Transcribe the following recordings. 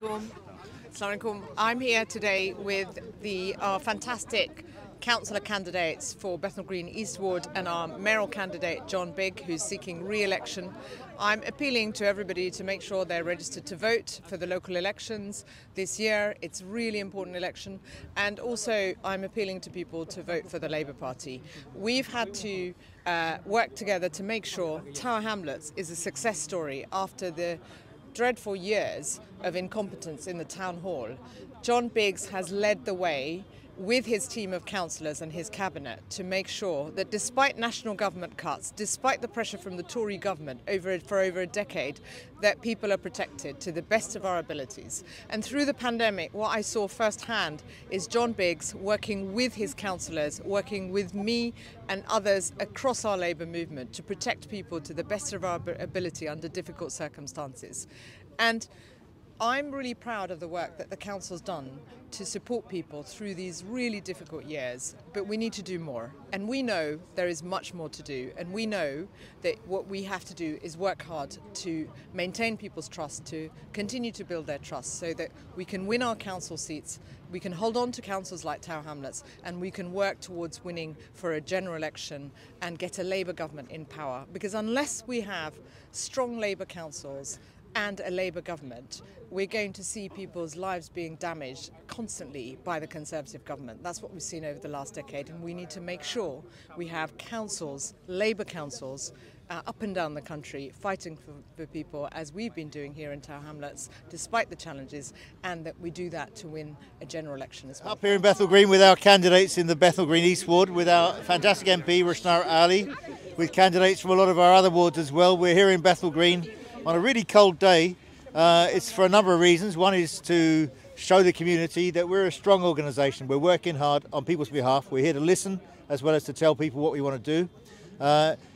Assalamu alaikum. I'm here today with our fantastic councillor candidates for Bethnal Green East Ward and our mayoral candidate John Bigg, who's seeking re-election. I'm appealing to everybody to make sure they're registered to vote for the local elections this year. It's a really important election, and also I'm appealing to people to vote for the Labour Party. We've had to work together to make sure Tower Hamlets is a success story after the dreadful years of incompetence in the town hall. John Biggs has led the way with his team of councillors and his cabinet to make sure that despite national government cuts, despite the pressure from the Tory government for over a decade, that people are protected to the best of our abilities. And through the pandemic, what I saw firsthand is John Biggs working with his councillors, working with me and others across our Labour movement to protect people to the best of our ability under difficult circumstances. And I'm really proud of the work that the council's done to support people through these really difficult years, but we need to do more. And we know there is much more to do, and we know that what we have to do is work hard to maintain people's trust, to continue to build their trust so that we can win our council seats, we can hold on to councils like Tower Hamlets, and we can work towards winning for a general election and get a Labour government in power. Because unless we have strong Labour councils and a Labour government, we're going to see people's lives being damaged constantly by the Conservative government. That's what we've seen over the last decade, and we need to make sure we have councils, Labour councils, up and down the country fighting for people, as we've been doing here in Tower Hamlets, despite the challenges, and that we do that to win a general election as well. Up here in Bethnal Green with our candidates in the Bethnal Green East Ward, with our fantastic MP, Rushnara Ali, with candidates from a lot of our other wards as well. We're here in Bethnal Green on a really cold day. It's for a number of reasons. One is to show the community that we're a strong organisation. We're working hard on people's behalf. We're here to listen as well as to tell people what we want to do.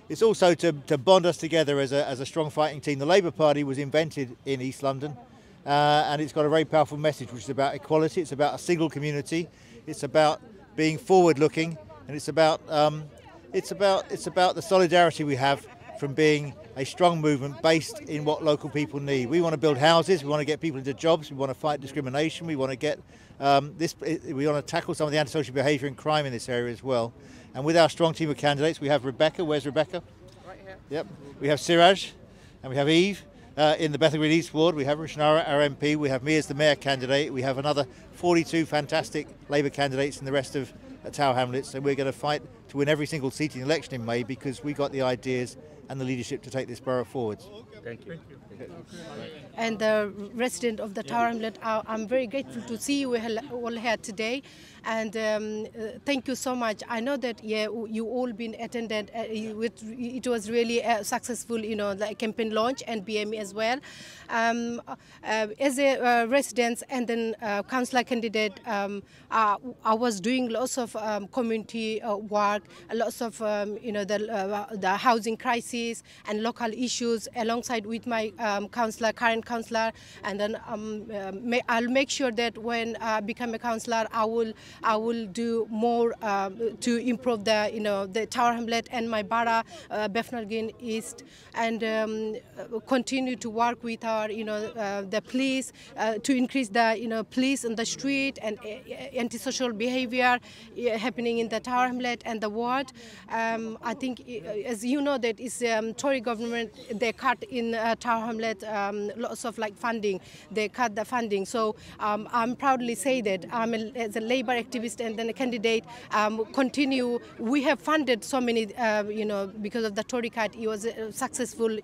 It's also to bond us together as a strong fighting team. The Labour Party was invented in East London, and it's got a very powerful message, which is about equality. It's about a single community. It's about being forward-looking, and it's about the solidarity we have from being a strong movement based in what local people need. We want to build houses, we want to get people into jobs, we want to fight discrimination, we want to get we want to tackle some of the antisocial behaviour and crime in this area as well. And with our strong team of candidates, we have Rebecca. Where's Rebecca? Right here. Yep. We have Siraj, and we have Eve in the Bethnal Green East Ward. We have Rushnara, our MP. We have me as the mayor candidate. We have another 42 fantastic Labour candidates in the rest of Tower Hamlets, and we're going to fight to win every single seat in the election in May, because we got the ideas and the leadership to take this borough forwards. Thank you. And the resident of the Tower Hamlet, I'm very grateful to see you all here today, and thank you so much. I know that you all been attended. It was really successful, the campaign launch and BME as well. As a resident and then councillor candidate, I was doing lots of community work, lots of the housing crisis and local issues alongside with my current councillor, and then I'll make sure that when I become a councillor, I will do more to improve the Tower Hamlet and my borough, Bethnal Green East, and continue to work with our the police to increase the police on the street and antisocial behavior happening in the Tower Hamlet and the ward. I think, as you know, that is Tory government, they cut in Tower Hamlet lots of funding. They cut the funding. So I'm proudly say that I'm as a Labour activist and then a candidate, continue. We have funded so many, because of the Tory cut. It was successful,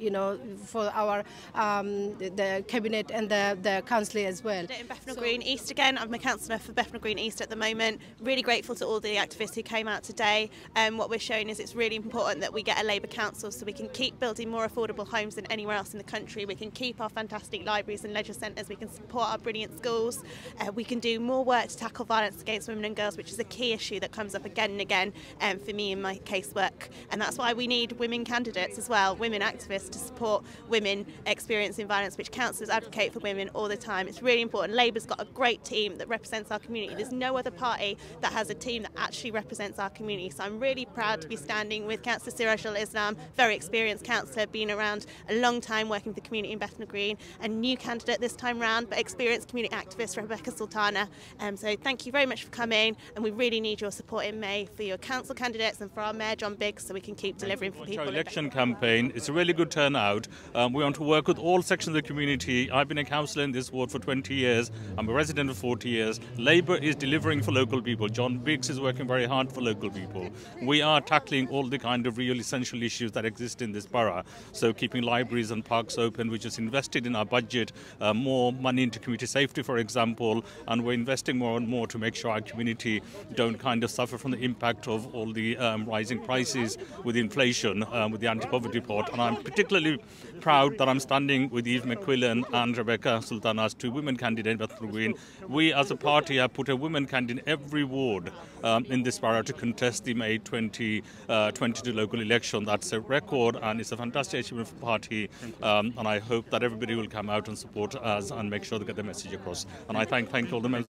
for our the cabinet and the council as well. In Bethnal Green East again, I'm a councillor for Bethnal Green East at the moment. Really grateful to all the activists who came out today. What we're showing is it's really important that we get a Labour council so we can keep building more affordable homes than anywhere else in the country. We can keep our fantastic libraries and leisure centres. We can support our brilliant schools. We can do more work to tackle violence against women and girls, which is a key issue that comes up again and again for me in my casework. And that's why we need women candidates as well, women activists, to support women experiencing violence, which councillors advocate for women all the time. It's really important. Labour's got a great team that represents our community. There's no other party that has a team that actually represents our community. So I'm really proud to be standing with Councillor Siraj Islam, very experienced councillor, been around a long time working with the community in Bethnal Green, a new candidate this time round, but experienced community activist Rebecca Sultana. So thank you very much for coming, and we really need your support in May for your council candidates and for our Mayor John Biggs, so we can keep delivering for people. Our election campaign, it's a really good turnout. We want to work with all sections of the community. I've been a councillor in this ward for 20 years. I'm a resident for 40 years. Labour is delivering for local people. John Biggs is working very hard for local people. We are tackling all the kind of real essential issues that exist in this borough. So keeping libraries and parks open, which is invested in our budget, more money into community safety, for example, and we're investing more and more to make sure our community don't kind of suffer from the impact of all the rising prices with inflation, with the anti-poverty report. And I'm particularly proud that I'm standing with Eve McQuillan and Rebecca Sultana as two women candidates in Bethnal Green. We as a party have put a women candidate in every ward in this borough to contest the May 2022 local election. That's a record, and it's a fantastic achievement for the party, and I hope that everybody will come out and support us and make sure they get the message across. And I thank all the members.